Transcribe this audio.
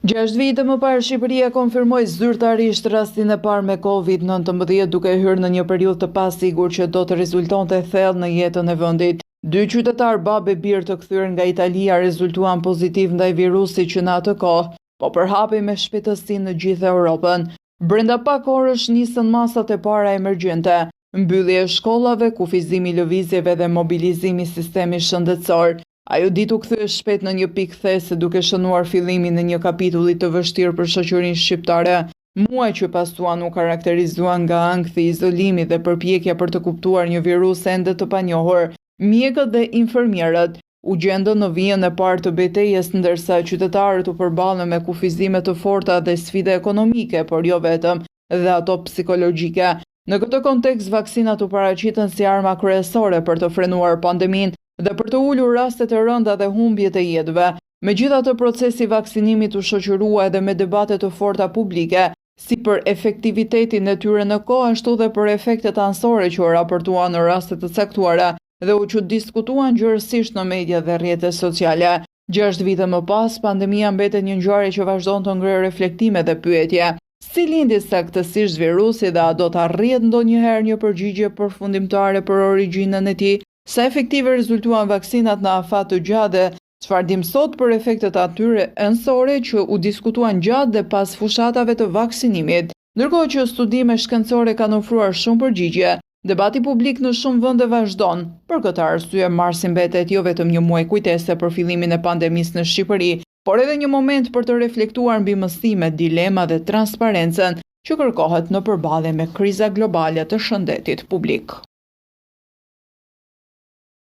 6 vite më parë Shqipëria konfirmoi zyrtarisht rastin e parë me COVID-19 duke hyrë në një periudhë të pasigur që do të rezultonte thellë në jetën e vendit. 2 qytetar babë e birë të kthyer nga Italia rezultuan pozitiv ndaj virusit që në atë kohë po përhapej me shpejtësi në gjithë Europën. Brenda pak orësh nisën masat e para emergjente, mbyllje e shkollave, kufizimi i lëvizjeve dhe mobilizimi i sistemit shëndetësor. Ajo ditë u kthye shpejt në një pikë these duke shënuar fillimin në një kapitulli të vështirë për shoqërinë shqiptare. Muaj që pasuan u karakterizuan nga ankthi, izolimi dhe përpjekja për të kuptuar një virus ende të panjohur. Mjekët dhe infermierët u gjendën në vijën e parë të betejës, ndërsa qytetarët u përballën me kufizime të forta dhe sfida ekonomike, por jo vetëm, dhe ato psikologjike. Në këtë kontekst, vaksinat u paraqiten si arma kryesore për të frenuar pandeminë dhe për të ulur rastet e rënda dhe humbjet e jetëve. Megjithatë, procesi i vaksinimit u shoqërua edhe me debate të forta publike, si për efektivitetin e tyre në kohë, ashtu dhe për efektet anësore që u raportuan në raste të caktuara dhe u që diskutuan gjërësisht në media dhe rrjetet sociale. 6 vite më pas, pandemia mbetet një ngjarje që vazhdon të ngrejë reflektime dhe pyetje. Si lindi saktësisht virusi dhe a do të arrihet ndonjëherë një përgjigje përfundimtare për origjinën e tij? Sa efektive rezultuan vaksinat në afat të gjatë dhe çfarë dim sot për efektet atyre anësore që u diskutuan gjatë dhe pas fushatave të vaksinimit. Ndërkohë që studime shkencore kanë ofruar shumë përgjigje, debati publik në shumë vende vazhdon. Për këtë arsye, marsi mbetet jo vetëm një muaj kujtese për fillimin e pandemisë në Shqipëri, por edhe një moment për të reflektuar mbi mësimet, dilema dhe transparencën që kërkohet në përballje me kriza globale të shëndetit publik.